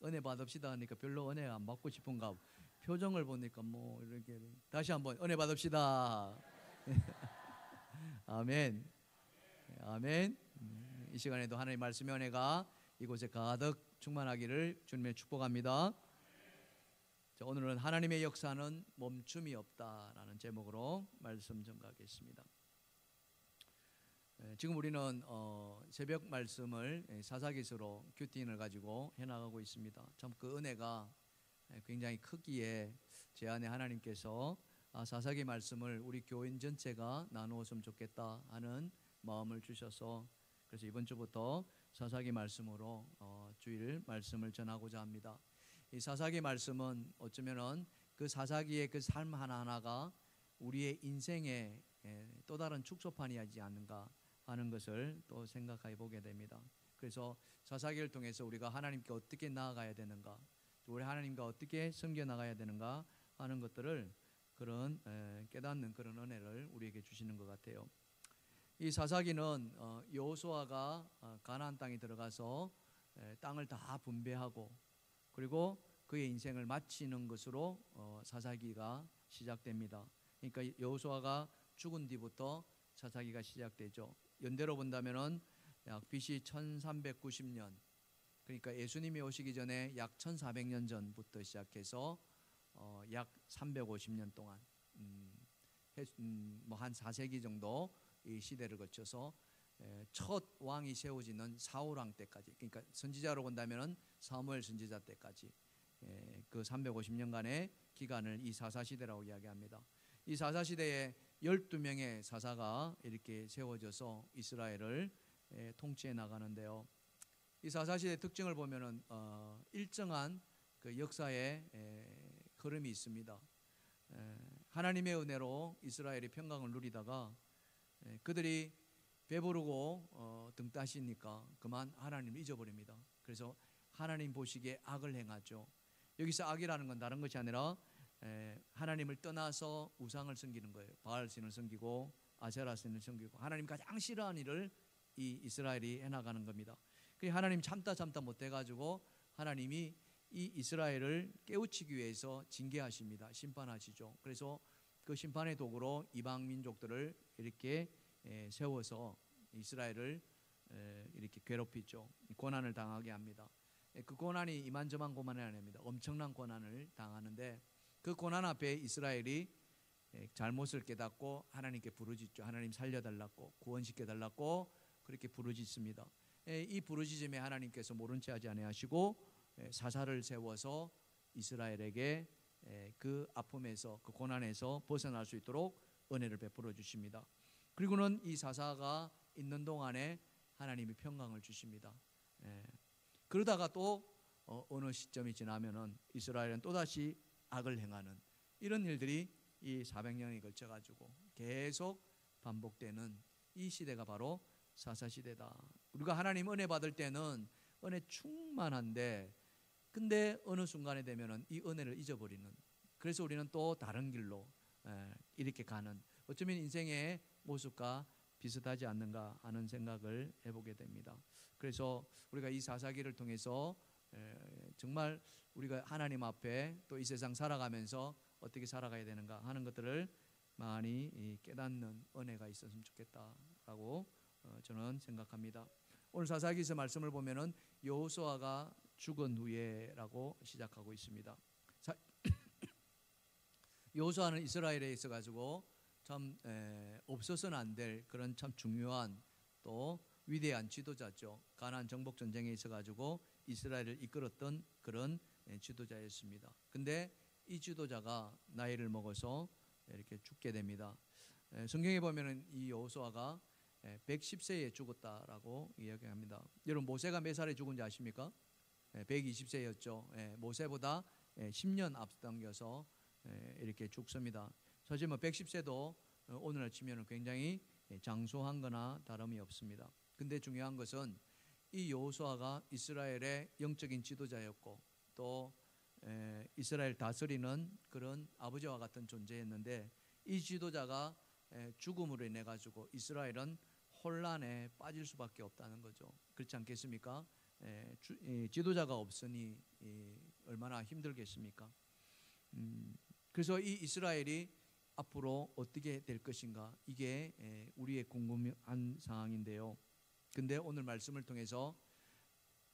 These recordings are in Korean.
은혜 받읍시다 하니까 별로 은혜 안 받고 싶은가 봐. 표정을 보니까 뭐 이렇게. 다시 한번 은혜 받읍시다. 아멘. 아멘. 이 시간에도 하나님의 말씀의 은혜가 이곳에 가득 충만하기를 주님의 축복합니다. 자, 오늘은 하나님의 역사는 멈춤이 없다라는 제목으로 말씀 전가하겠습니다. 지금 우리는 새벽 말씀을 사사기서로 큐티인을 가지고 해나가고 있습니다. 참 그 은혜가 굉장히 크기에 제 안에 하나님께서 사사기 말씀을 우리 교인 전체가 나누었으면 좋겠다 하는 마음을 주셔서, 그래서 이번 주부터 사사기 말씀으로 주일 말씀을 전하고자 합니다. 이 사사기 말씀은 어쩌면은 그 사사기의 그 삶 하나하나가 우리의 인생의 또 다른 축소판이 하지 않는가 하는 것을 또 생각해 보게 됩니다. 그래서 사사기를 통해서 우리가 하나님께 어떻게 나아가야 되는가, 우리 하나님과 어떻게 섬겨 나가야 되는가 하는 것들을 그런 깨닫는 그런 은혜를 우리에게 주시는 것 같아요. 이 사사기는 여호수아가 가나안 땅에 들어가서 땅을 다 분배하고 그리고 그의 인생을 마치는 것으로 사사기가 시작됩니다. 그러니까 여호수아가 죽은 뒤부터 사사기가 시작되죠. 연대로 본다면은 약 BC 1390년, 그러니까 예수님이 오시기 전에 약 1400년 전부터 시작해서 약 350년 동안 뭐 한 4세기 정도 이 시대를 거쳐서 첫 왕이 세워지는 사울왕 때까지, 그러니까 선지자로 본다면은 사무엘 선지자 때까지 그 350년간의 기간을 이 사사시대라고 이야기합니다. 이 사사시대에 12명의 사사가 이렇게 세워져서 이스라엘을 통치해 나가는데요. 이 사사시대의 특징을 보면은 일정한 그 역사의 흐름이 있습니다. 하나님의 은혜로 이스라엘이 평강을 누리다가 그들이 배부르고 등 따시니까 그만 하나님을 잊어버립니다. 그래서 하나님 보시기에 악을 행하죠. 여기서 악이라는 건 다른 것이 아니라 하나님을 떠나서 우상을 섬기는 거예요. 바알신을 섬기고 아세라신을 섬기고 하나님 가장 싫어하는 일을 이 이스라엘이 해나가는 겁니다. 그래서 하나님 참다 못해가지고 하나님이 이 이스라엘을 깨우치기 위해서 징계하십니다. 심판하시죠. 그래서 그 심판의 도구로 이방 민족들을 이렇게 세워서 이스라엘을 이렇게 괴롭히죠. 고난을 당하게 합니다. 그 고난이 이만저만 고난이 아닙니다. 엄청난 고난을 당하는데 그 고난 앞에 이스라엘이 잘못을 깨닫고 하나님께 부르짖죠. 하나님 살려달라고, 구원시켜달라고 그렇게 부르짖습니다. 이 부르짖음에 하나님께서 모른 채 하지 아니하시고 사사를 세워서 이스라엘에게 그 아픔에서, 그 고난에서 벗어날 수 있도록 은혜를 베풀어 주십니다. 그리고는 이 사사가 있는 동안에 하나님이 평강을 주십니다. 그러다가 또 어느 시점이 지나면은 이스라엘은 또다시 악을 행하는 이런 일들이 이 400년이 걸쳐가지고 계속 반복되는 이 시대가 바로 사사시대다. 우리가 하나님 은혜 받을 때는 은혜 충만한데, 근데 어느 순간에 되면은 이 은혜를 잊어버리는, 그래서 우리는 또 다른 길로 이렇게 가는, 어쩌면 인생의 모습과 비슷하지 않는가 하는 생각을 해보게 됩니다. 그래서 우리가 이 사사기를 통해서 정말 우리가 하나님 앞에 또 이 세상 살아가면서 어떻게 살아가야 되는가 하는 것들을 많이 깨닫는 은혜가 있었으면 좋겠다라고 저는 생각합니다. 오늘 사사기서 말씀을 보면은 여호수아가 죽은 후에라고 시작하고 있습니다. 여호수아는 이스라엘에 있어 가지고 참 없어서는 안 될 그런 참 중요한 또 위대한 지도자죠. 가나안 정복 전쟁에 있어 가지고 이스라엘을 이끌었던 그런 지도자였습니다. 근데 이 지도자가 나이를 먹어서 이렇게 죽게 됩니다. 성경에 보면은 이 여호수아가 110세에 죽었다라고 이야기합니다. 여러분 모세가 몇 살에 죽은지 아십니까? 120세였죠. 모세보다 10년 앞당겨서 이렇게 죽습니다. 사실 뭐 110세도 오늘날 치면 굉장히 장수한 거나 다름이 없습니다. 근데 중요한 것은 이 여호수아가 이스라엘의 영적인 지도자였고 또 이스라엘 다스리는 그런 아버지와 같은 존재였는데, 이 지도자가 죽음으로 인해 가지고 이스라엘은 혼란에 빠질 수밖에 없다는 거죠. 그렇지 않겠습니까? 지도자가 없으니 얼마나 힘들겠습니까? 그래서 이 이스라엘이 앞으로 어떻게 될 것인가, 이게 우리의 궁금한 상황인데요. 근데 오늘 말씀을 통해서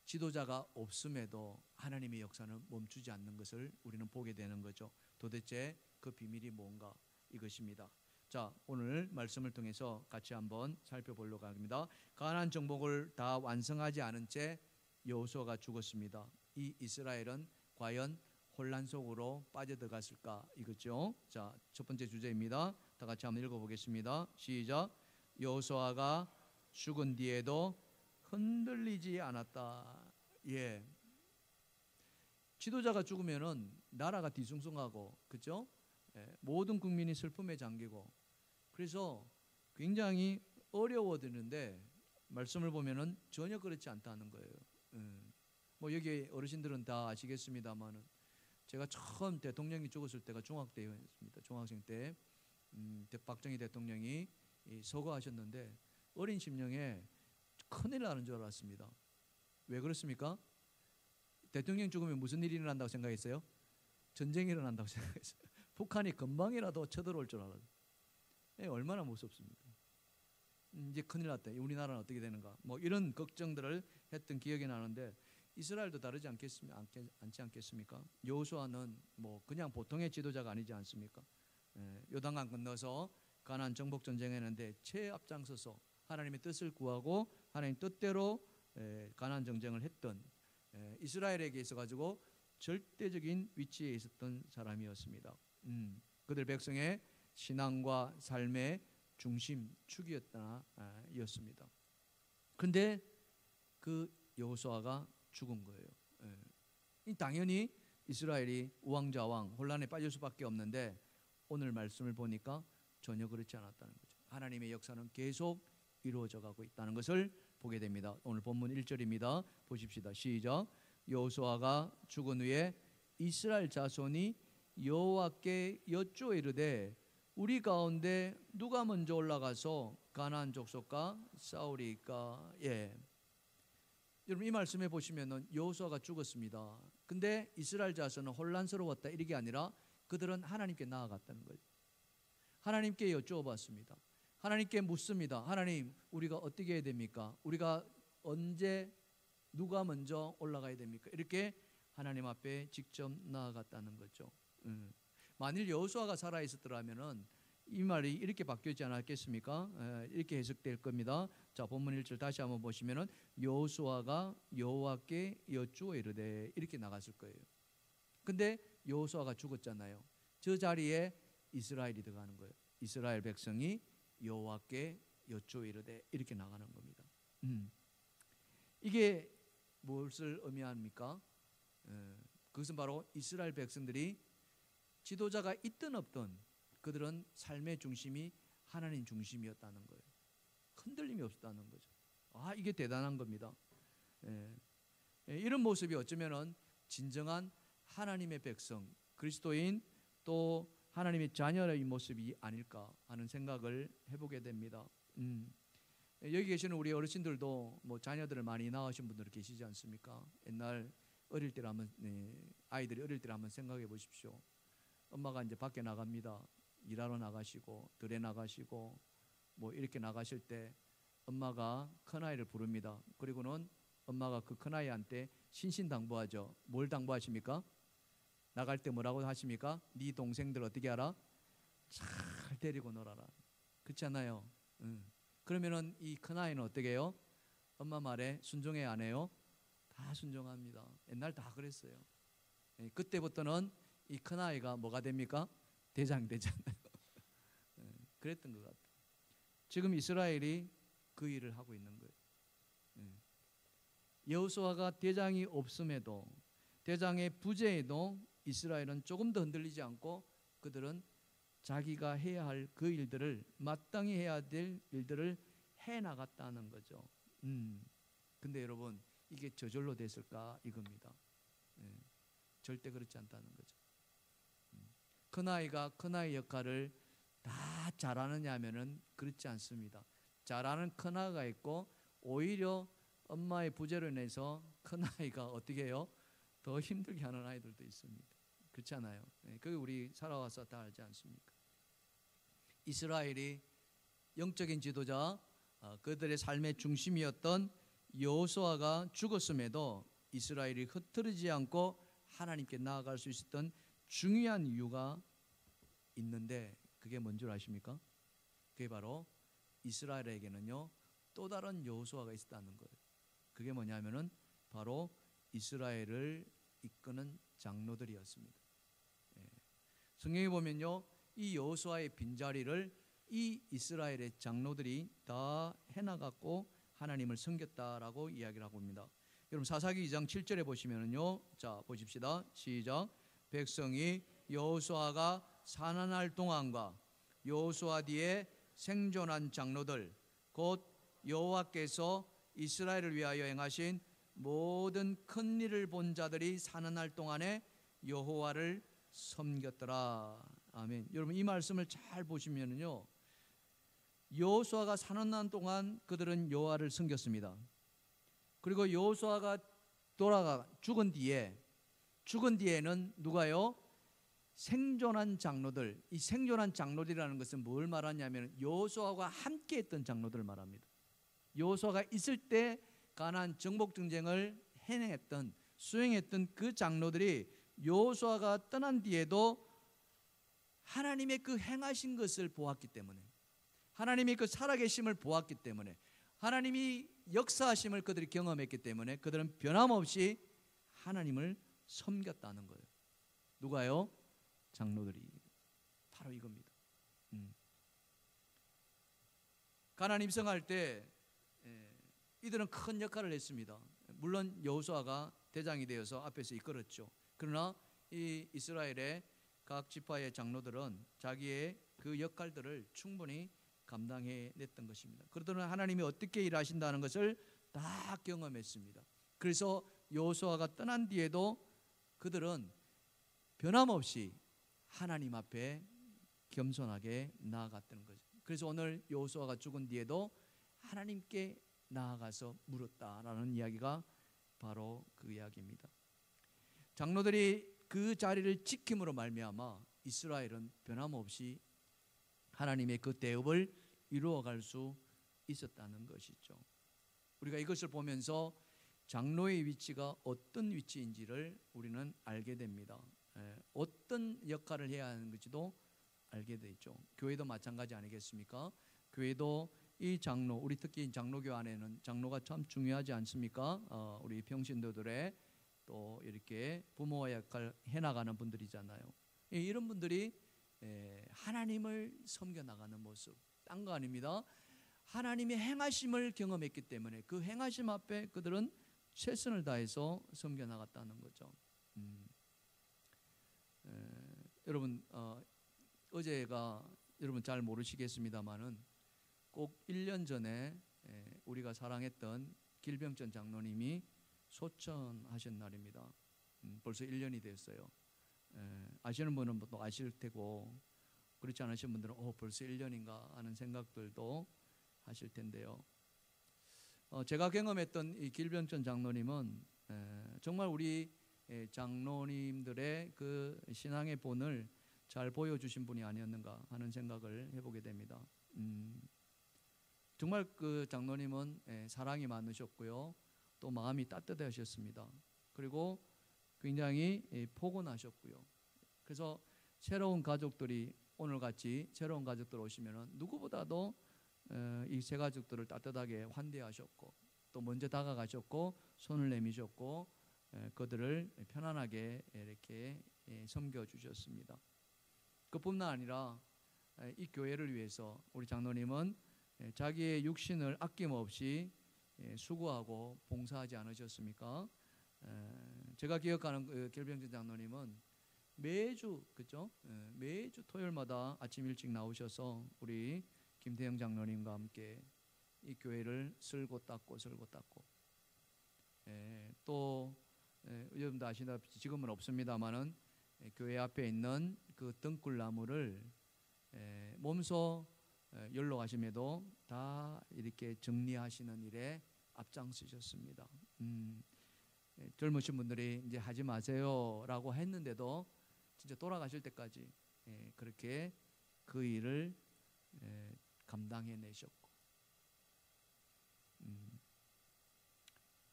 지도자가 없음에도 하나님의 역사는 멈추지 않는 것을 우리는 보게 되는 거죠. 도대체 그 비밀이 뭔가, 이것입니다. 자, 오늘 말씀을 통해서 같이 한번 살펴보려고 합니다. 가나안 정복을 다 완성하지 않은 채 여호수아가 죽었습니다. 이 이스라엘은 과연 혼란 속으로 빠져들어갔을까, 이거죠. 자, 첫 번째 주제입니다. 다 같이 한번 읽어보겠습니다. 시작. 여호수아가 죽은 뒤에도 흔들리지 않았다. 예. 지도자가 죽으면은 나라가 뒤숭숭하고, 그렇죠? 모든 국민이 슬픔에 잠기고, 그래서 굉장히 어려워지는데 말씀을 보면은 전혀 그렇지 않다는 거예요. 뭐 여기 어르신들은 다 아시겠습니다만은 제가 처음 대통령이 죽었을 때가 중학때였습니다. 중학생 때 박정희 대통령이 서거하셨는데 어린 심령에 큰일 나는 줄 알았습니다. 왜 그렇습니까? 대통령 죽으면 무슨 일이 일어난다고 생각했어요? 전쟁이 일어난다고 생각했어요. 북한이 금방이라도 쳐들어올 줄 알았어요. 얼마나 무섭습니까? 이제 큰일 났다. 우리나라는 어떻게 되는가? 뭐 이런 걱정들을 했던 기억이 나는데 이스라엘도 다르지 않지 않겠습니까? 여호수아는 뭐 그냥 보통의 지도자가 아니지 않습니까? 요단강 건너서 가나안 정복 전쟁했는데 최앞장서서 하나님의 뜻을 구하고 하나님 뜻대로 가나안 전쟁을 했던 이스라엘에게 있어 가지고 절대적인 위치에 있었던 사람이었습니다. 그들 백성의 신앙과 삶의 중심, 축이었습니다. 그런데 그 여호수아가 죽은 거예요. 당연히 이스라엘이 우왕좌왕 혼란에 빠질 수밖에 없는데 오늘 말씀을 보니까 전혀 그렇지 않았다는 거죠. 하나님의 역사는 계속 이루어져 가고 있다는 것을 보게 됩니다. 오늘 본문 1절입니다. 보십시다. 시작. 여호수아가 죽은 후에 이스라엘 자손이 여호와께 여쭈어 이르되 우리 가운데 누가 먼저 올라가서 가나안 족속과 싸우리까? 예. 여러분 이 말씀에 보시면은 여호수아가 죽었습니다. 근데 이스라엘 자손은 혼란스러웠다 이게 아니라 그들은 하나님께 나아갔다는 거예요. 하나님께 여쭈어봤습니다. 하나님께 묻습니다. 하나님, 우리가 어떻게 해야 됩니까? 우리가 언제 누가 먼저 올라가야 됩니까? 이렇게 하나님 앞에 직접 나아갔다는 거죠. 만일 여호수아가 살아 있었더라면은 이 말이 이렇게 바뀌지 않았겠습니까? 이렇게 해석될 겁니다. 자, 본문 1절 다시 한번 보시면은 여호수아가 여호와께 여쭈어 이르되 이렇게 나갔을 거예요. 근데 여호수아가 죽었잖아요. 저 자리에 이스라엘이 들어가는 거예요. 이스라엘 백성이 여호와께 여쭈어 이르되 이렇게 나가는 겁니다. 이게 무엇을 의미합니까? 그것은 바로 이스라엘 백성들이 지도자가 있든 없든 그들은 삶의 중심이 하나님 중심이었다는 거예요. 흔들림이 없었다는 거죠. 아, 이게 대단한 겁니다. 이런 모습이 어쩌면은 진정한 하나님의 백성, 그리스도인 또 하나님의 자녀의 모습이 아닐까 하는 생각을 해보게 됩니다. 여기 계시는 우리 어르신들도 뭐 자녀들을 많이 낳으신 분들 계시지 않습니까? 옛날 어릴 때를 한번 아이들이 어릴 때를 한번 생각해 보십시오. 엄마가 이제 밖에 나갑니다. 일하러 나가시고 들에 나가시고 뭐 이렇게 나가실 때 엄마가 큰아이를 부릅니다. 그리고는 엄마가 그 큰아이한테 신신당부하죠. 뭘 당부하십니까? 나갈 때 뭐라고 하십니까? 네 동생들 어떻게 하라? 잘 데리고 놀아라. 그렇지 않아요? 그러면은 이 큰아이는 어떻게 해요? 엄마 말에 순종해야 안 해요? 다 순종합니다. 옛날 다 그랬어요. 그때부터는 이 큰아이가 뭐가 됩니까? 대장 되잖아요. 그랬던 것 같아요. 지금 이스라엘이 그 일을 하고 있는 거예요. 여호수아가 대장이 없음에도 대장의 부재에도 이스라엘은 조금 더 흔들리지 않고 그들은 자기가 해야 할 그 일들을 마땅히 해야 될 일들을 해나갔다는 거죠. 근데 여러분 이게 저절로 됐을까 이겁니다. 절대 그렇지 않다는 거죠. 큰아이가 큰아이 역할을 다 잘하느냐 하면은 그렇지 않습니다. 잘하는 큰아이가 있고 오히려 엄마의 부재로 인해서 큰아이가 어떻게 해요? 더 힘들게 하는 아이들도 있습니다. 그렇잖아요. 그게 우리 살아와서 다 알지 않습니까? 이스라엘이 영적인 지도자, 그들의 삶의 중심이었던 여호수아가 죽었음에도 이스라엘이 흐트러지지 않고 하나님께 나아갈 수 있었던 중요한 이유가 있는데, 그게 뭔 줄 아십니까? 그게 바로 이스라엘에게는요 또 다른 여호수아가 있었다는 거예요. 그게 뭐냐면은 바로 이스라엘을 이끄는 장로들이었습니다. 성경에 보면요, 이 여호수아의 빈자리를 이 이스라엘의 장로들이 다 해나갔고 하나님을 섬겼다라고 이야기를 하고 있습니다. 여러분 사사기 2장 7절에 보시면은요, 자 보십시다. 시작. 백성이 여호수아가 사난할 동안과 여호수아 뒤에 생존한 장로들, 곧 여호와께서 이스라엘을 위하여 행하신 모든 큰 일을 본 자들이 사난할 동안에 여호와를 섬겼더라. 아멘. 여러분 이 말씀을 잘 보시면은요, 여호수아가 사는 동안 그들은 여호와를 섬겼습니다. 그리고 여호수아가 죽은 뒤에는 누가요? 생존한 장로들. 이 생존한 장로들이라는 것은 뭘 말하냐면 여호수아와 함께 했던 장로들을 말합니다. 여호수아가 있을 때 가나안 정복 전쟁을 수행했던 그 장로들이 여호수아가 떠난 뒤에도 하나님의 그 행하신 것을 보았기 때문에, 하나님의 그 살아계심을 보았기 때문에, 하나님이 역사하심을 그들이 경험했기 때문에 그들은 변함없이 하나님을 섬겼다는 거예요. 누가요? 장로들이. 바로 이겁니다. 가나안 입성할 때 이들은 큰 역할을 했습니다. 물론 여호수아가 대장이 되어서 앞에서 이끌었죠. 그러나 이 이스라엘의 각 지파의 장로들은 자기의 그 역할들을 충분히 감당해냈던 것입니다. 그들은 하나님이 어떻게 일하신다는 것을 다 경험했습니다. 그래서 여호수아가 떠난 뒤에도 그들은 변함없이 하나님 앞에 겸손하게 나아갔던 거죠. 그래서 오늘 여호수아가 죽은 뒤에도 하나님께 나아가서 물었다라는 이야기가 바로 그 이야기입니다. 장로들이 그 자리를 지킴으로 말미암아 이스라엘은 변함없이 하나님의 그 대업을 이루어갈 수 있었다는 것이죠. 우리가 이것을 보면서 장로의 위치가 어떤 위치인지를 우리는 알게 됩니다. 어떤 역할을 해야 하는지도 알게 되죠. 교회도 마찬가지 아니겠습니까? 교회도 이 장로, 우리 특히 장로교 안에는 장로가 참 중요하지 않습니까? 우리 평신도들의 또 이렇게 부모와 역할 해나가는 분들이잖아요. 이런 분들이 하나님을 섬겨나가는 모습, 딴 거 아닙니다. 하나님의 행하심을 경험했기 때문에 그 행하심 앞에 그들은 최선을 다해서 섬겨나갔다는 거죠. 여러분 어제가 여러분 잘 모르시겠습니다만은 꼭 1년 전에 우리가 사랑했던 길병전 장로님이 소천하신 날입니다. 벌써 1년이 됐어요. 아시는 분은 또 아실 테고, 그렇지 않으신 분들은 벌써 1년인가 하는 생각들도 하실 텐데요. 제가 경험했던 이 길병전 장로님은 정말 우리 장로님들의 그 신앙의 본을 잘 보여주신 분이 아니었는가 하는 생각을 해보게 됩니다. 정말 그 장로님은 사랑이 많으셨고요, 또 마음이 따뜻하셨습니다. 그리고 굉장히 포근하셨고요. 그래서 새로운 가족들이 오늘같이 새로운 가족들 오시면은 누구보다도 이 새 가족들을 따뜻하게 환대하셨고, 또 먼저 다가가셨고 손을 내미셨고 그들을 편안하게 이렇게 섬겨주셨습니다. 그뿐만 아니라 이 교회를 위해서 우리 장로님은 자기의 육신을 아낌없이 수고하고 봉사하지 않으셨습니까? 제가 기억하는 그 길병전 장로님은 매주 매주 토요일마다 아침 일찍 나오셔서 우리 김태영 장로님과 함께 이 교회를 쓸고 닦고 또 여러분도 아시다시피 지금은 없습니다만은 교회 앞에 있는 그 등굴나무를 몸소 연로하심에도 다 이렇게 정리하시는 일에 앞장서셨습니다. 젊으신 분들이 이제 하지 마세요라고 했는데도 진짜 돌아가실 때까지 그렇게 그 일을 감당해내셨고,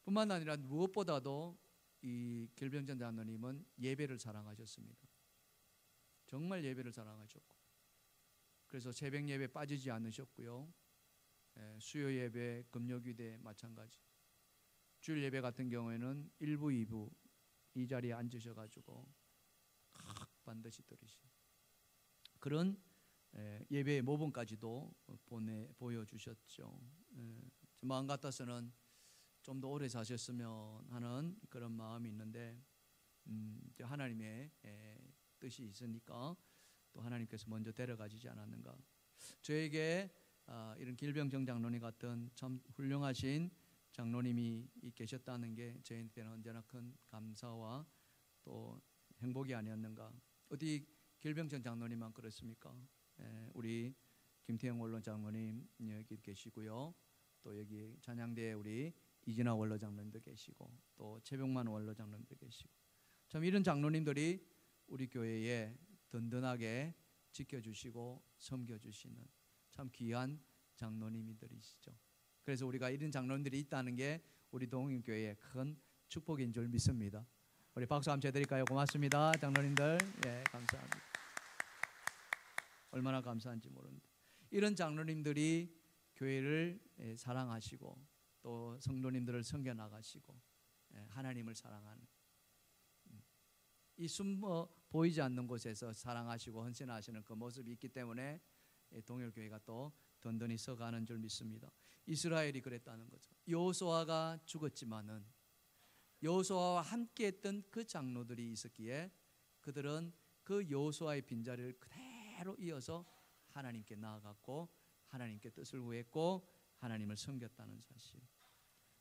뿐만 아니라 무엇보다도 이 길병전 장로님은 예배를 사랑하셨습니다. 정말 예배를 사랑하셨고, 그래서 새벽 예배 빠지지 않으셨고요. 수요 예배, 금요기대 마찬가지. 주일 예배 같은 경우에는 1부, 2부 이 자리에 앉으셔가지고 반드시 들으신 그런 예배의 모범까지도 보여주셨죠. 마음 같아서는 좀 더 오래 사셨으면 하는 그런 마음이 있는데, 하나님의 뜻이 있으니까 또 하나님께서 먼저 데려가지지 않았는가. 저에게 이런 길병정 장로님 같은 참 훌륭하신 장로님이 계셨다는 게 저희한테는 언제나 큰 감사와 또 행복이 아니었는가. 어디 길병정 장로님만 그렇습니까? 우리 김태형 원로 장로님 여기 계시고요. 또 여기 찬양대에 우리 이진아 원로 장로님도 계시고, 또 최병만 원로 장로님도 계시고, 참 이런 장로님들이 우리 교회에 든든하게 지켜주시고 섬겨주시는 참 귀한 장로님들이시죠. 그래서 우리가 이런 장로님들이 있다는 게 우리 동행교회의 큰 축복인 줄 믿습니다. 우리 박수 한번 쳐드릴까요? 고맙습니다, 장로님들. 예, 감사합니다. 얼마나 감사한지 모릅니다. 이런 장로님들이 교회를 사랑하시고 또 성도님들을 섬겨 나가시고 하나님을 사랑하는, 이 숨어 보이지 않는 곳에서 사랑하시고 헌신하시는 그 모습이 있기 때문에 동일교회가 또 든든히 서가는 줄 믿습니다. 이스라엘이 그랬다는 거죠. 여호수아가 죽었지만은 여호수아와 함께했던 그 장로들이 있었기에 그들은 그 여호수아의 빈자리를 그대로 이어서 하나님께 나아갔고 하나님께 뜻을 구했고 하나님을 섬겼다는 사실.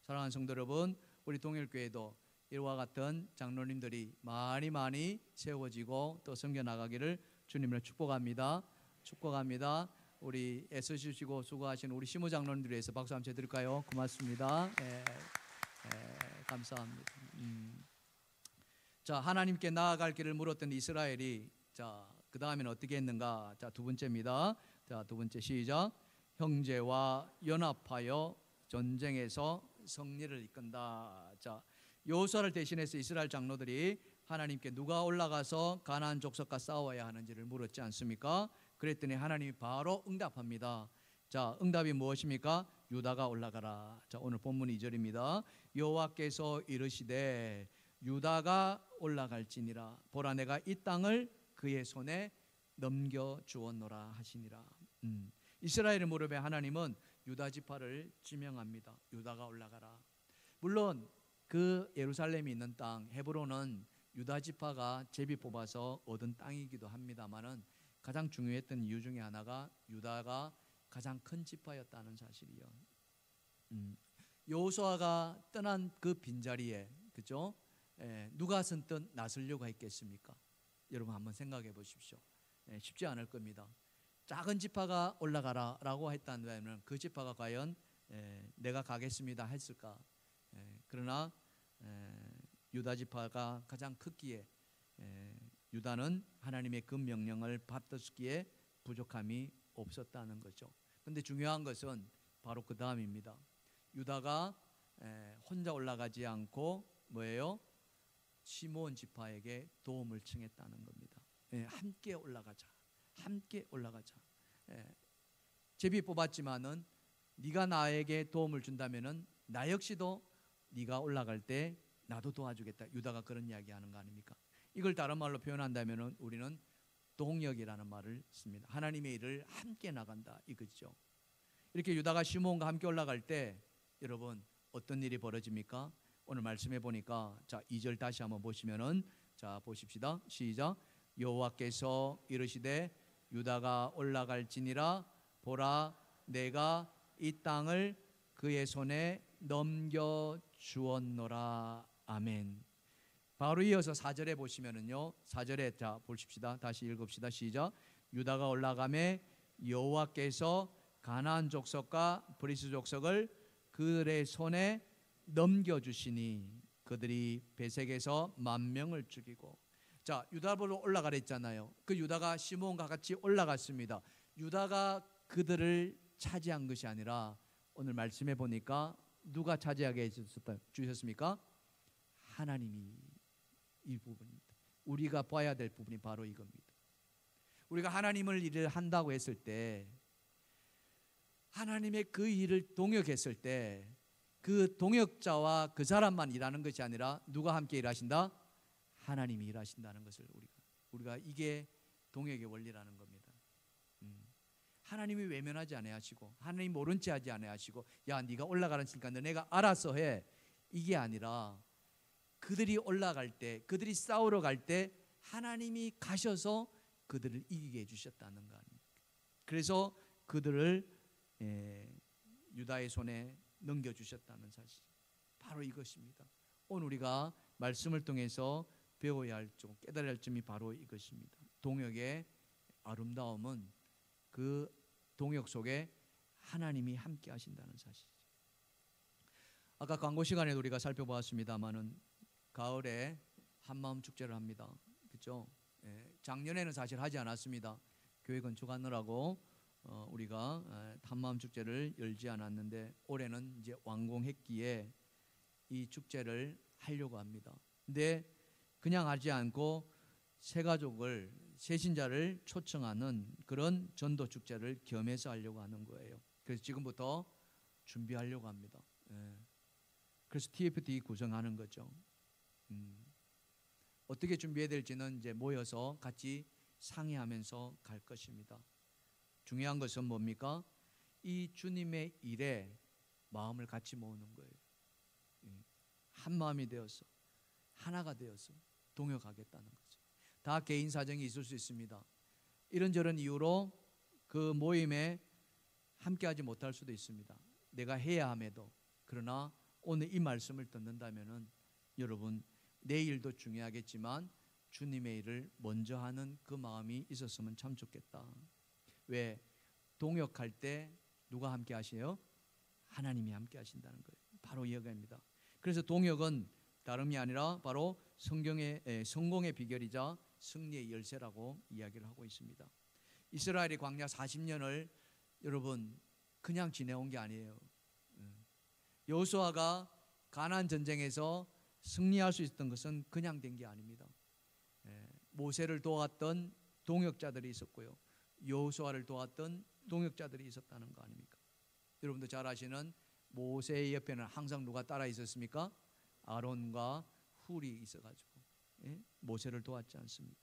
사랑하는 성도 여러분, 우리 동일교회도 이와 같은 장로님들이 많이 세워지고 또 섬겨 나가기를 주님을 축복합니다. 축복합니다. 우리 애써주시고 수고하신 우리 시무 장로님들 위해서 박수 한번 쳐드릴까요? 고맙습니다. 감사합니다. 자, 하나님께 나아갈 길을 물었던 이스라엘이, 자, 그 다음에는 어떻게 했는가? 자, 두 번째입니다. 자, 두 번째 시작. 형제와 연합하여 전쟁에서 승리를 이끈다. 자, 여호수아를 대신해서 이스라엘 장로들이 하나님께 누가 올라가서 가나안 족속과 싸워야 하는지를 물었지 않습니까? 그랬더니 하나님이 바로 응답합니다. 자, 응답이 무엇입니까? 유다가 올라가라. 자, 오늘 본문 2절입니다. 여호와께서 이르시되 유다가 올라갈지니라. 보라, 내가 이 땅을 그의 손에 넘겨 주었노라 하시니라. 이스라엘의 무릎에 하나님은 유다 지파를 지명합니다. 유다가 올라가라. 물론 그 예루살렘이 있는 땅 헤브론은 유다 지파가 제비 뽑아서 얻은 땅이기도 합니다만은 가장 중요했던 이유 중에 하나가 유다가 가장 큰 지파였다는 사실이요. 여호수아가 떠난 그 빈자리에, 그죠? 누가 선뜻 나서려고 했겠습니까? 여러분 한번 생각해 보십시오. 쉽지 않을 겁니다. 작은 지파가 올라가라라고 했다면 그 지파가 과연 내가 가겠습니다 했을까? 그러나 유다 지파가 가장 크기에 유다는 하나님의 그 명령을 받들었기에 부족함이 없었다는 거죠. 그런데 중요한 것은 바로 그 다음입니다. 유다가 혼자 올라가지 않고 뭐예요? 시므온 지파에게 도움을 청했다는 겁니다. 함께 올라가자. 함께 올라가자. 제비 뽑았지만은 네가 나에게 도움을 준다면은 나 역시도 네가 올라갈 때 나도 도와주겠다. 유다가 그런 이야기하는 거 아닙니까? 이걸 다른 말로 표현한다면은 우리는 동역이라는 말을 씁니다. 하나님의 일을 함께 나간다 이거죠. 이렇게 유다가 시므온과 함께 올라갈 때 여러분 어떤 일이 벌어집니까? 오늘 말씀해 보니까 자 2절 다시 한번 보시면은 자 보십시다. 시작. 여호와께서 이르시되 유다가 올라갈지니라. 보라, 내가 이 땅을 그의 손에 넘겨 주었노라. 아멘. 바로 이어서 4절에 보시면은요. 4절에 자 보십시다. 다시 읽읍시다. 시작. 유다가 올라가매 여호와께서 가나안 족속과 브리스 족속을 그의 손에 넘겨 주시니. 그들이 베색에서 10,000명을 죽이고. 자, 유다보로 올라가라 했잖아요. 그 유다가 시므온과 같이 올라갔습니다. 유다가 그들을 차지한 것이 아니라 오늘 말씀해 보니까 누가 차지하게 주셨습니까? 하나님이 이 부분입니다. 우리가 봐야 될 부분이 바로 이겁니다. 우리가 하나님을 일을 한다고 했을 때, 하나님의 그 일을 동역했을 때, 그 동역자와 그 사람만 일하는 것이 아니라 누가 함께 일하신다? 하나님이 일하신다는 것을 우리가 이게 동역의 원리라는 겁니다. 하나님이 외면하지 아니하시고, 하나님 모른 체 하지 아니하시고, 야 네가 올라가라니까 너네가 알아서 해, 이게 아니라 그들이 올라갈 때, 그들이 싸우러 갈 때 하나님이 가셔서 그들을 이기게 해주셨다는 거 아닙니까? 그래서 그들을 유다의 손에 넘겨주셨다는 사실, 바로 이것입니다. 오늘 우리가 말씀을 통해서 배워야 할 점, 깨달아야 할 점이 바로 이것입니다. 동역의 아름다움은 그 동역 속에 하나님이 함께 하신다는 사실이죠. 아까 광고 시간에 우리가 살펴보았습니다마는 가을에 한마음 축제를 합니다. 그렇죠? 작년에는 사실 하지 않았습니다. 교회 건축하느라고 우리가 한마음 축제를 열지 않았는데, 올해는 이제 완공했기에 이 축제를 하려고 합니다. 근데 그냥 하지 않고 새가족을, 새신자를 초청하는 그런 전도 축제를 겸해서 하려고 하는 거예요. 그래서 지금부터 준비하려고 합니다. 그래서 TFT 구성하는 거죠. 어떻게 준비해야 될지는 이제 모여서 같이 상의하면서 갈 것입니다. 중요한 것은 뭡니까? 이 주님의 일에 마음을 같이 모으는 거예요. 한 마음이 되어서, 하나가 되어서 동역하겠다는 거죠. 다 개인 사정이 있을 수 있습니다. 이런저런 이유로 그 모임에 함께하지 못할 수도 있습니다. 내가 해야 함에도. 그러나 오늘 이 말씀을 듣는다면은 여러분, 내 일도 중요하겠지만 주님의 일을 먼저 하는 그 마음이 있었으면 참 좋겠다. 왜? 동역할 때 누가 함께 하세요? 하나님이 함께 하신다는 거예요. 바로 이해입니다. 그래서 동역은 다름이 아니라 바로 성공의 비결이자 승리의 열쇠라고 이야기를 하고 있습니다. 이스라엘이 광야 40년을 여러분 그냥 지내온 게 아니에요. 여호수아가 가나안 전쟁에서 승리할 수 있었던 것은 그냥 된 게 아닙니다. 모세를 도왔던 동역자들이 있었고요, 여호수아를 도왔던 동역자들이 있었다는 거 아닙니까? 여러분도 잘 아시는 모세의 옆에는 항상 누가 따라 있었습니까? 아론과 훌이 있어가지고 모세를 도왔지 않습니까?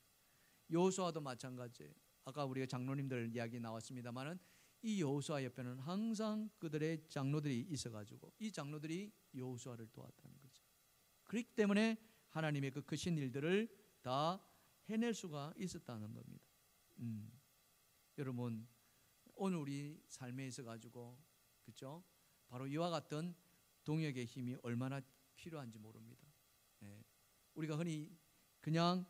여호수아도 마찬가지예요. 아까 우리가 장로님들 이야기 나왔습니다만은 이 여호수아 옆에는 항상 그들의 장로들이 있어가지고 이 장로들이 여호수아를 도왔다는 거죠. 그렇기 때문에 하나님의 그 크신 일들을 다 해낼 수가 있었다는 겁니다. 여러분, 오늘 우리 삶에 있어 가지고, 그렇죠? 바로 이와 같은 동역의 힘이 얼마나 필요한지 모릅니다. 우리가 흔히 그냥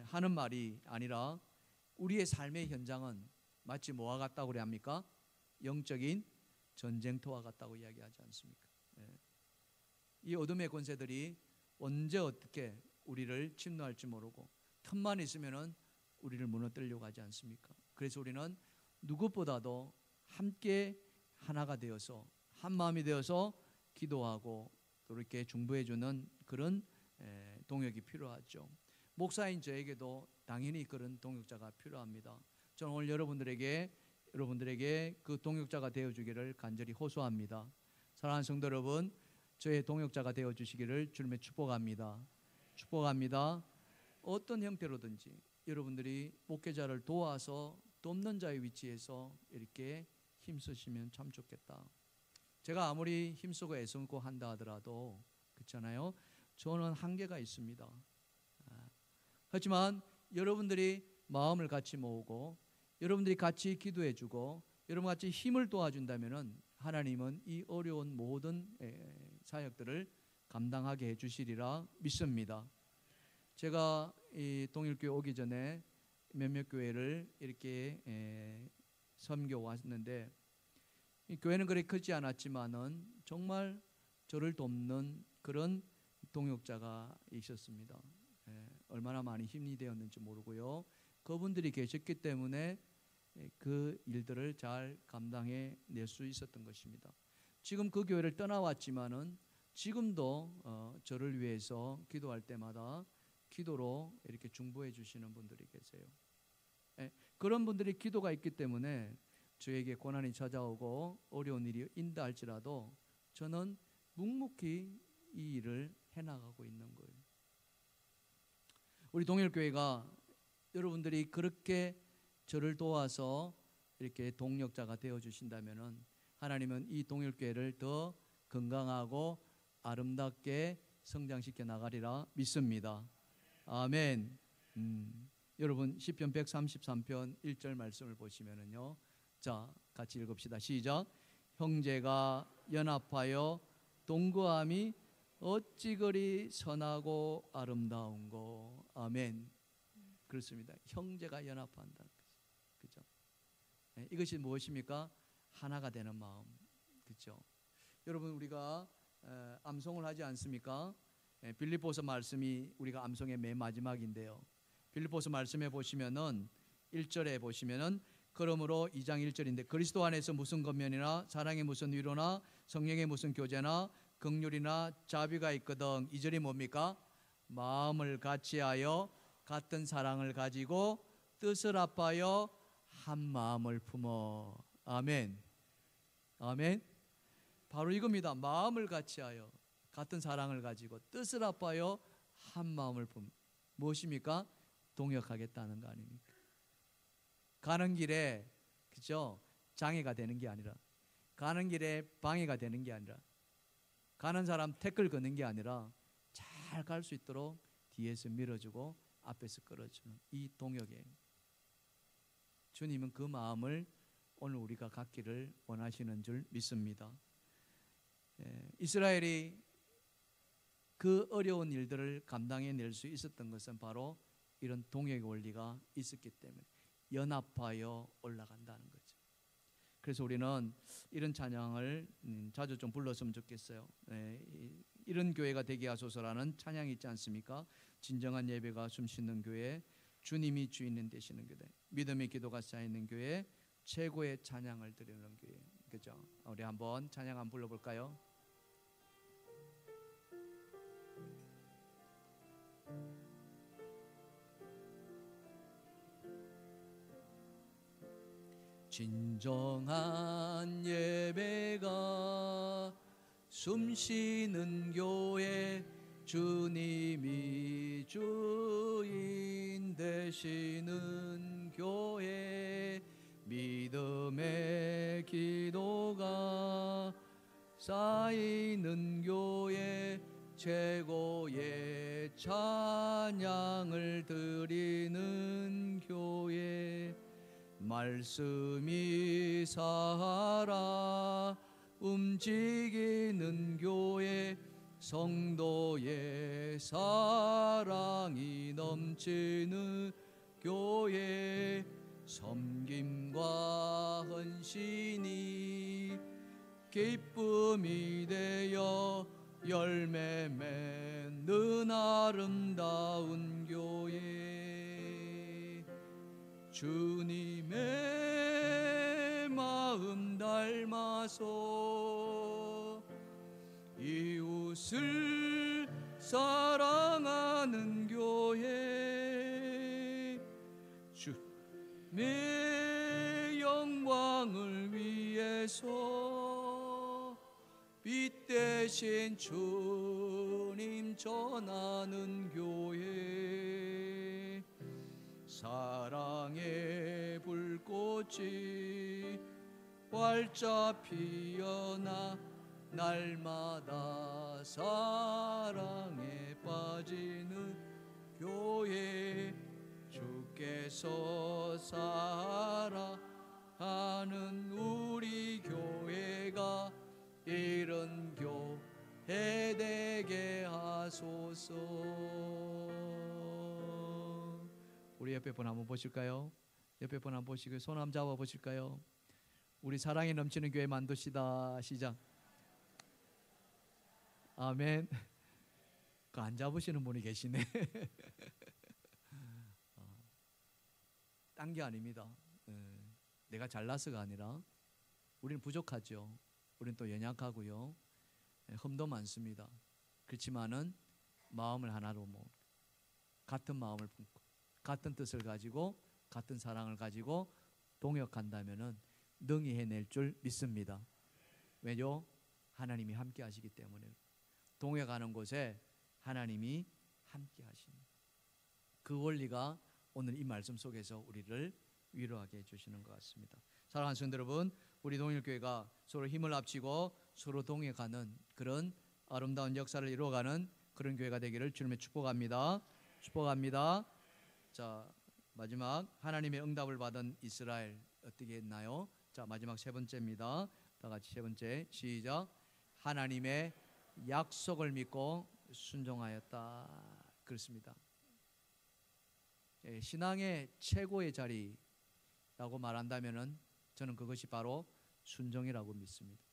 하는 말이 아니라 우리의 삶의 현장은 마치 뭐와 같다고 그래야 합니까? 영적인 전쟁터와 같다고 이야기하지 않습니까? 이 어둠의 권세들이 언제 어떻게 우리를 침노할지 모르고 틈만 있으면은 우리를 무너뜨리려고 하지 않습니까? 그래서 우리는 누구보다도 함께 하나가 되어서 한 마음이 되어서 기도하고 또 이렇게 중보해 주는 그런 동역이 필요하죠. 목사인 저에게도 당연히 그런 동역자가 필요합니다. 저는 오늘 여러분들에게 그 동역자가 되어 주기를 간절히 호소합니다. 사랑하는 성도 여러분, 저의 동역자가 되어 주시기를 주님의 축복합니다. 축복합니다. 어떤 형태로든지 여러분들이 목회자를 도와서 돕는 자의 위치에서 이렇게 힘쓰시면 참 좋겠다. 제가 아무리 힘쓰고 애쓰고 한다 하더라도 그렇잖아요. 저는 한계가 있습니다. 하지만 여러분들이 마음을 같이 모으고 여러분들이 같이 기도해주고 여러분 같이 힘을 도와준다면은 하나님은 이 어려운 모든 사역들을 감당하게 해주시리라 믿습니다. 제가 이 동일교회 오기 전에 몇몇 교회를 이렇게 섬겨 왔는데 이 교회는 그렇게 크지 않았지만은 정말 저를 돕는 그런 동역자가 있었습니다. 얼마나 많이 힘이 되었는지 모르고요. 그분들이 계셨기 때문에 그 일들을 잘 감당해 낼 수 있었던 것입니다. 지금 그 교회를 떠나왔지만은 지금도 저를 위해서 기도할 때마다 기도로 이렇게 중보해 주시는 분들이 계세요. 그런 분들이 기도가 있기 때문에 저에게 고난이 찾아오고 어려운 일이 인다 할지라도 저는 묵묵히 이 일을 해나가고 있는 거예요. 우리 동일교회가 여러분들이 그렇게 저를 도와서 이렇게 동력자가 되어 주신다면은 하나님은 이 동일교회를 더 건강하고 아름답게 성장시켜 나가리라 믿습니다. 아멘. 여러분 시편 133편 1절 말씀을 보시면은요. 자, 같이 읽읍시다. 시작. 형제가 연합하여 동거함이 어찌 그리 선하고 아름다운고. 아멘. 그렇습니다. 형제가 연합한다. 그죠? 이것이 무엇입니까? 하나가 되는 마음. 그죠? 여러분 우리가 암송을 하지 않습니까? 빌립보서 말씀이 우리가 암송의 맨 마지막인데요. 빌립보서 말씀에 보시면은 1절에 보시면은 그러므로 2장 1절인데 그리스도 안에서 무슨 권면이나 사랑의 무슨 위로나 성령의 무슨 교제나 긍휼이나 자비가 있거든. 2절이 뭡니까? 마음을 같이하여 같은 사랑을 가지고 뜻을 합하여 한 마음을 품어. 아멘. 아멘. 바로 이겁니다. 마음을 같이하여 같은 사랑을 가지고 뜻을 합하여 한 마음을 품어. 무엇입니까? 동역하겠다는 거 아닙니까? 가는 길에 그죠? 장애가 되는 게 아니라, 가는 길에 방해가 되는 게 아니라, 가는 사람 태클 걷는 게 아니라 잘 갈 수 있도록 뒤에서 밀어주고 앞에서 끌어주는 이 동역에 주님은 그 마음을 오늘 우리가 갖기를 원하시는 줄 믿습니다. 이스라엘이 그 어려운 일들을 감당해낼 수 있었던 것은 바로 이런 동역의 원리가 있었기 때문에 연합하여 올라간다는 거죠. 그래서 우리는 이런 찬양을 자주 좀 불렀으면 좋겠어요. 이런 교회가 되게 하소서라는 찬양이 있지 않습니까? 진정한 예배가 숨쉬는 교회, 주님이 주인은 되시는 교회, 믿음의 기도가 쌓이는 교회, 최고의 찬양을 드리는 교회. 그죠? 우리 한번 찬양 한번 불러볼까요? 진정한 예배가 숨쉬는 교회, 주님이 주인 되시는 교회, 믿음의 기도가 쌓이는 교회, 최고의 찬양을 드리는 교회, 말씀이 살아 움직이는 교회, 성도의 사랑이 넘치는 교회, 섬김과 헌신이 기쁨이 되어 열매 맺는 아름다운 교회, 주님의 마음 닮아서 이웃을 사랑하는 교회, 주님의 영광을 위해서 빛 대신 주님 전하는 교회, 사랑의 불꽃이 활짝 피어나 날마다 사랑에 빠지는 교회, 주께서 사랑하는 우리 교회가 이런 교회 되게 하소서. 우리 옆에 분 한번 보실까요? 옆에 분 한번 보시고 손 한번 잡아 보실까요? 우리 사랑이 넘치는 교회 만듭시다. 시작. 아멘. 그 안 잡으시는 분이 계시네. 딴 게 아닙니다. 내가 잘나서가 아니라 우리는 부족하죠. 우리는 또 연약하고요. 흠도 많습니다. 그렇지만은 마음을 하나로 같은 마음을 품고 같은 뜻을 가지고 같은 사랑을 가지고 동역한다면은 능히 해낼 줄 믿습니다. 왜요? 하나님이 함께 하시기 때문에. 동역하는 곳에 하나님이 함께 하십니다. 그 원리가 오늘 이 말씀 속에서 우리를 위로하게 해주시는 것 같습니다. 사랑하는 성도 여러분, 우리 동일교회가 서로 힘을 합치고 서로 동역하는 그런 아름다운 역사를 이루어가는 그런 교회가 되기를 주님의 축복합니다. 축복합니다. 자, 마지막 하나님의 응답을 받은 이스라엘 어떻게 했나요? 자, 마지막 세 번째입니다. 다 같이 세 번째 시작. 하나님의 약속을 믿고 순종하였다. 그렇습니다. 신앙의 최고의 자리라고 말한다면은 저는 그것이 바로 순종이라고 믿습니다.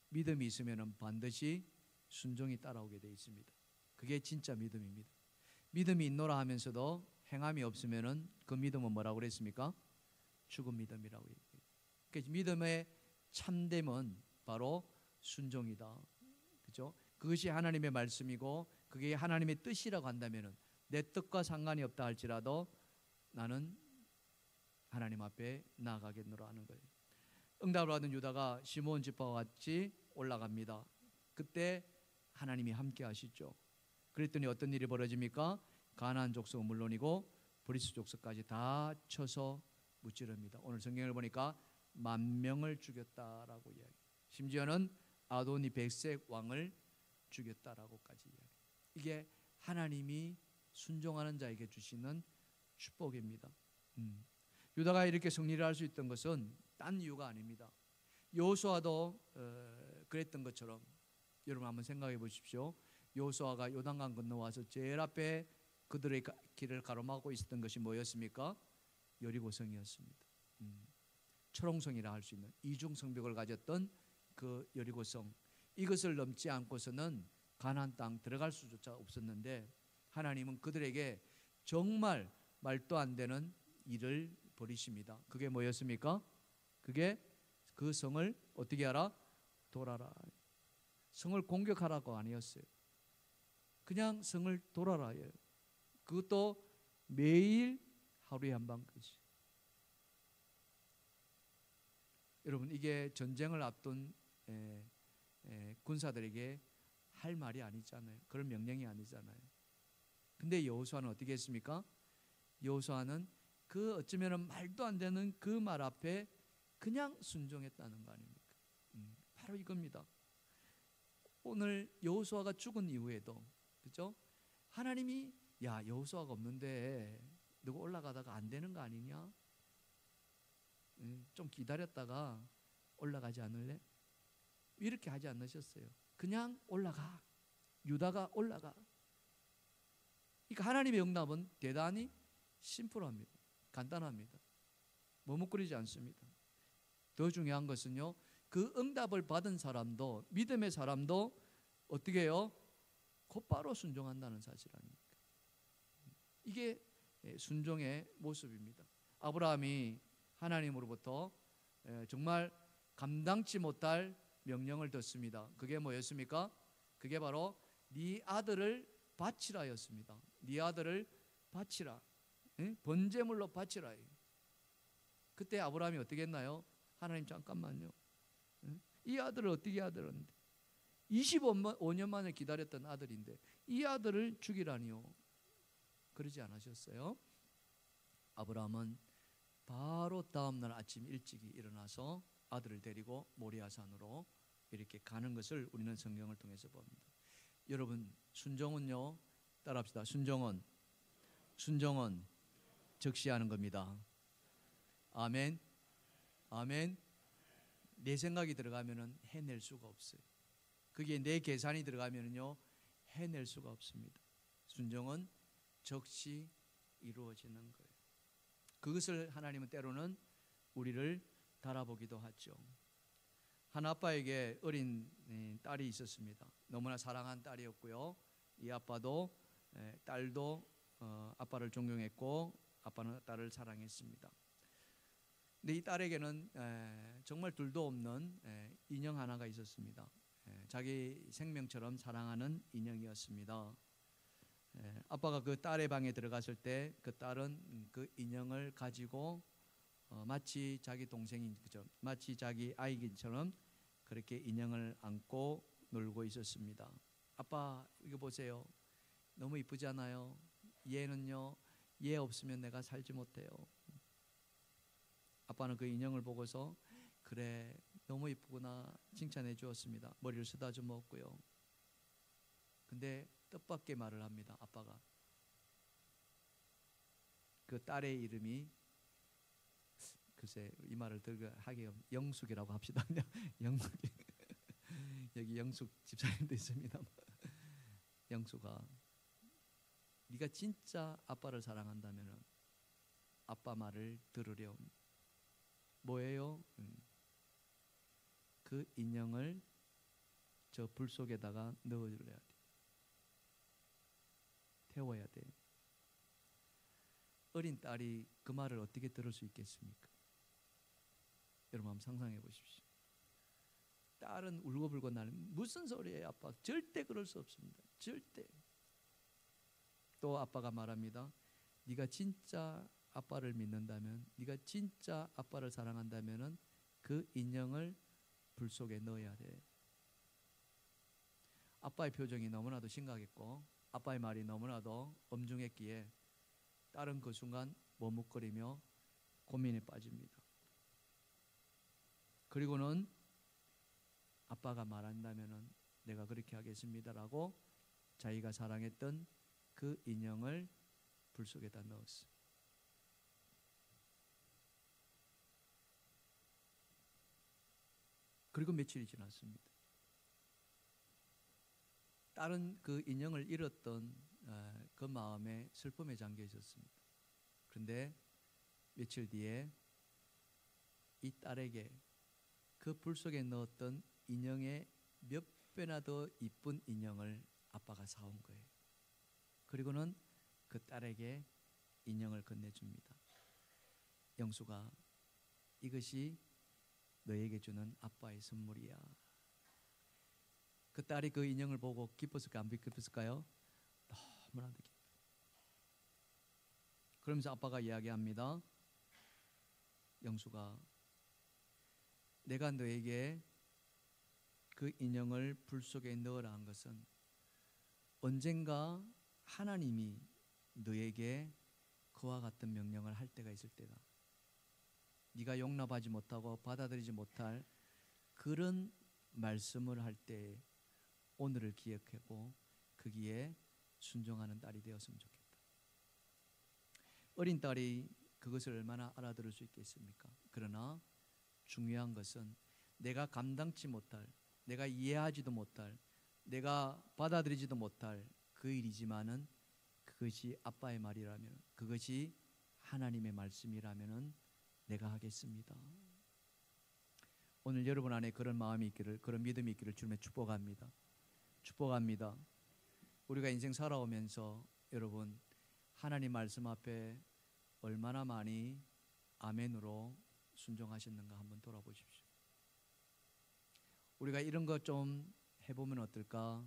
믿음이 있으면은 반드시 순종이 따라오게 되어 있습니다. 그게 진짜 믿음입니다. 믿음이 있노라 하면서도 행함이 없으면은 그 믿음은 뭐라고 그랬습니까? 죽은 믿음이라고 얘기해요. 그러니까 믿음의 참됨은 바로 순종이다. 그렇죠? 그것이 하나님의 말씀이고 그게 하나님의 뜻이라고 한다면은 내 뜻과 상관이 없다 할지라도 나는 하나님 앞에 나아가겠노라 하는 거예요. 응답을 받은 유다가 시므온 지파와 같이 올라갑니다. 그때 하나님이 함께 하시죠. 그랬더니 어떤 일이 벌어집니까? 가나안 족속은 물론이고 브리스 족속까지 다 쳐서 무찌릅니다. 오늘 성경을 보니까 10,000명을 죽였다라고 이야기. 심지어는 아도니 백색 왕을 죽였다라고까지 이야기. 이게 하나님이 순종하는 자에게 주시는 축복입니다. 유다가 이렇게 승리를 할 수 있던 것은 딴 이유가 아닙니다. 여호수아도 그랬던 것처럼 여러분 한번 생각해 보십시오. 여호수아가 요단강 건너와서 제일 앞에 그들의 길을 가로막고 있었던 것이 뭐였습니까? 여리고성이었습니다. 초롱성이라 할 수 있는 이중성벽을 가졌던 그 여리고성, 이것을 넘지 않고서는 가나안 땅 들어갈 수조차 없었는데 하나님은 그들에게 정말 말도 안 되는 일을 벌이십니다. 그게 뭐였습니까? 그게 그 성을 어떻게 하라? 돌아라. 성을 공격하라고 아니었어요. 그냥 성을 돌아라예요. 그것도 매일 하루에 한 번까지. 여러분 이게 전쟁을 앞둔 군사들에게 할 말이 아니잖아요. 그런 명령이 아니잖아요. 근데 여호수아는 어떻게 했습니까? 여호수아는 그 어쩌면 말도 안 되는 그 말 앞에 그냥 순종했다는 거 아닙니까? 바로 이겁니다. 오늘 여호수아가 죽은 이후에도 그렇죠? 하나님이 야 여호수아가 없는데 누구 올라가다가 안 되는 거 아니냐? 좀 기다렸다가 올라가지 않을래? 이렇게 하지 않으셨어요. 그냥 올라가. 유다가 올라가. 그러니까 하나님의 응답은 대단히 심플합니다. 간단합니다. 머뭇거리지 않습니다. 더 중요한 것은요, 그 응답을 받은 사람도 믿음의 사람도 어떻게 해요? 곧바로 순종한다는 사실 아닙니까? 이게 순종의 모습입니다. 아브라함이 하나님으로부터 정말 감당치 못할 명령을 듣습니다. 그게 뭐였습니까? 그게 바로 네 아들을 바치라였습니다. 네 아들을 바치라. 번제물로 바치라. 그때 아브라함이 어떻게 했나요? 하나님 잠깐만요. 이 아들을 어떻게 아들인데 25년 만에 기다렸던 아들인데 이 아들을 죽이라니요. 그러지 않으셨어요? 아브라함은 바로 다음날 아침 일찍이 일어나서 아들을 데리고 모리아산으로 이렇게 가는 것을 우리는 성경을 통해서 봅니다. 여러분 순종은요, 따라합시다. 순종은 적시하는 겁니다. 아멘. 아멘. 내 생각이 들어가면은 해낼 수가 없어요. 그게 내 계산이 들어가면은요 해낼 수가 없습니다. 순종은 적시 이루어지는 거예요. 그것을 하나님은 때로는 우리를 달아보기도 하죠. 한 아빠에게 어린 딸이 있었습니다. 너무나 사랑한 딸이었고요. 이 아빠도 딸도 아빠를 존경했고 아빠는 딸을 사랑했습니다. 근데 이 딸에게는 정말 둘도 없는 인형 하나가 있었습니다. 자기 생명처럼 사랑하는 인형이었습니다. 아빠가 그 딸의 방에 들어갔을 때 그 딸은 그 인형을 가지고 마치 자기 동생인 그죠? 마치 자기 아이처럼 그렇게 인형을 안고 놀고 있었습니다. 아빠 이거 보세요. 너무 이쁘지 않아요? 얘는요, 얘 없으면 내가 살지 못해요. 아빠는 그 인형을 보고서 그래 너무 이쁘구나 칭찬해 주었습니다. 머리를 쓰다듬었고요. 근데 뜻밖의 말을 합니다. 아빠가 그 딸의 이름이 글쎄 이 말을 들고 하기 영숙이라고 합시다. 영숙 여기 영숙 집사님도 있습니다. 영숙아, 네가 진짜 아빠를 사랑한다면 아빠 말을 들으렴. 뭐예요? 그 인형을 저 불 속에다가 넣어줘야 돼. 태워야 돼. 어린 딸이 그 말을 어떻게 들을 수 있겠습니까? 여러분 한번 상상해 보십시오. 딸은 울고불고 나는 무슨 소리예요 아빠? 절대 그럴 수 없습니다. 절대. 또 아빠가 말합니다. 네가 진짜 아빠를 믿는다면, 네가 진짜 아빠를 사랑한다면 그 인형을 불 속에 넣어야 돼. 아빠의 표정이 너무나도 심각했고 아빠의 말이 너무나도 엄중했기에 딸은 그 순간 머뭇거리며 고민에 빠집니다. 그리고는 아빠가 말한다면 내가 그렇게 하겠습니다라고 자기가 사랑했던 그 인형을 불 속에다 넣었어요. 그리고 며칠이 지났습니다. 딸은 그 인형을 잃었던 그 마음에 슬픔에 잠겨 있었습니다. 그런데 며칠 뒤에 이 딸에게 그 불 속에 넣었던 인형의 몇 배나 더 이쁜 인형을 아빠가 사온 거예요. 그리고는 그 딸에게 인형을 건네줍니다. 영수가 이것이 너에게 주는 아빠의 선물이야. 그 딸이 그 인형을 보고 기뻤을까 안 기뻤을까요? 너무나도 기뻐. 그러면서 아빠가 이야기합니다. 영수가 내가 너에게 그 인형을 불 속에 넣으라 한 것은 언젠가 하나님이 너에게 그와 같은 명령을 할 때가 있을 때다. 네가 용납하지 못하고 받아들이지 못할 그런 말씀을 할 때 오늘을 기억하고 거기에 순종하는 딸이 되었으면 좋겠다. 어린 딸이 그것을 얼마나 알아들을 수 있겠습니까? 그러나 중요한 것은 내가 감당치 못할, 내가 이해하지도 못할, 내가 받아들이지도 못할 그 일이지만은 그것이 아빠의 말이라면, 그것이 하나님의 말씀이라면은 내가 하겠습니다. 오늘 여러분 안에 그런 마음이 있기를, 그런 믿음이 있기를 주님의 축복합니다. 축복합니다. 우리가 인생 살아오면서 여러분 하나님 말씀 앞에 얼마나 많이 아멘으로 순종하셨는가 한번 돌아보십시오. 우리가 이런 것 좀 해보면 어떨까?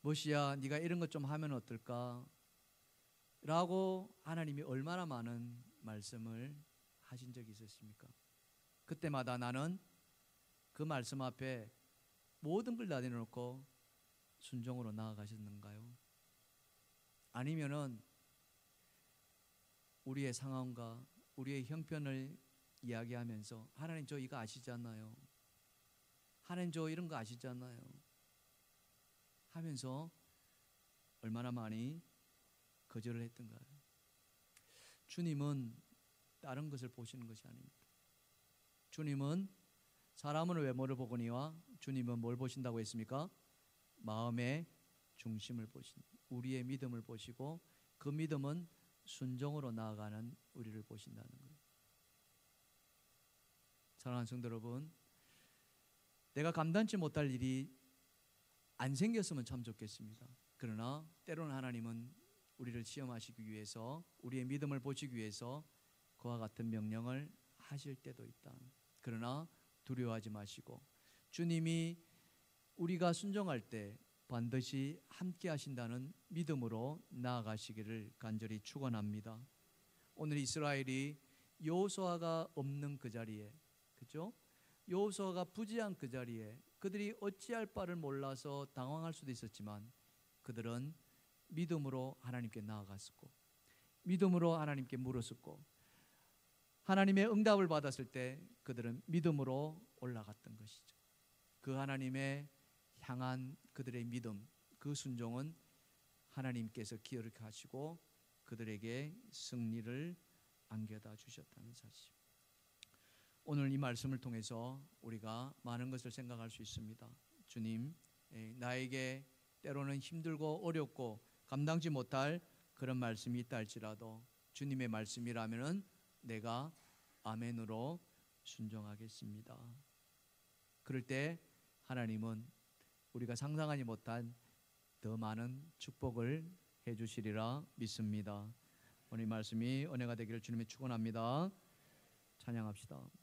뭐시야 네가 이런 것 좀 하면 어떨까? 라고 하나님이 얼마나 많은 말씀을 하신 적이 있었습니까? 그때마다 나는 그 말씀 앞에 모든 걸 다 내려놓고 순종으로 나아가셨는가요? 아니면은 우리의 상황과 우리의 형편을 이야기하면서 하나님 저 이거 아시잖아요. 하나님 저 이런 거 아시잖아요. 하면서 얼마나 많이 거절을 했던가요? 주님은 다른 것을 보시는 것이 아닙니다. 주님은 사람은 외모를 보거니와 주님은 뭘 보신다고 했습니까? 마음의 중심을 보신, 우리의 믿음을 보시고 그 믿음은 순종으로 나아가는 우리를 보신다는 거예요. 사랑하는 성도 여러분, 내가 감당치 못할 일이 안 생겼으면 참 좋겠습니다. 그러나 때로는 하나님은 우리를 시험하시기 위해서, 우리의 믿음을 보시기 위해서 그와 같은 명령을 하실 때도 있다. 그러나 두려워하지 마시고 주님이 우리가 순종할 때 반드시 함께 하신다는 믿음으로 나아가시기를 간절히 축원합니다. 오늘 이스라엘이 여호수아가 없는 그 자리에, 그죠? 여호수아가 부재한 그 자리에 그들이 어찌할 바를 몰라서 당황할 수도 있었지만 그들은 믿음으로 하나님께 나아갔었고 믿음으로 하나님께 물었었고 하나님의 응답을 받았을 때 그들은 믿음으로 올라갔던 것이죠. 그 하나님의 향한 그들의 믿음, 그 순종은 하나님께서 기억하시고 그들에게 승리를 안겨다 주셨다는 사실. 오늘 이 말씀을 통해서 우리가 많은 것을 생각할 수 있습니다. 주님, 나에게 때로는 힘들고 어렵고 감당지 못할 그런 말씀이 있다 할지라도 주님의 말씀이라면은 내가 아멘으로 순종하겠습니다. 그럴 때 하나님은 우리가 상상하지 못한 더 많은 축복을 해주시리라 믿습니다. 오늘 말씀이 은혜가 되기를 주님의 축원합니다. 찬양합시다.